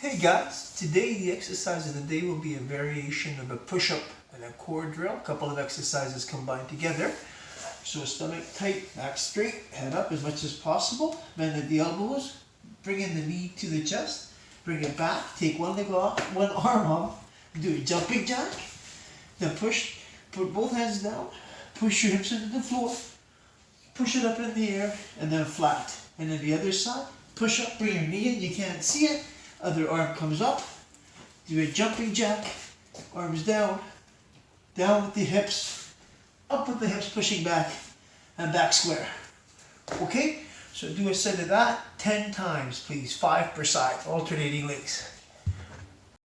Hey guys, today the exercise of the day will be a variation of a push-up and a core drill. A couple of exercises combined together. So stomach tight, back straight, head up as much as possible. Bend at the elbows, bring in the knee to the chest, bring it back, take one leg off, one arm off, do a jumping jack. Then push, put both hands down, push your hips into the floor, push it up in the air, and then flat. And then the other side, push up, bring your knee in, you can't see it. Other arm comes up, do a jumping jack, arms down, down with the hips, up with the hips pushing back, and back square. Okay, so do a set of that 10 times please, 5 per side, alternating legs.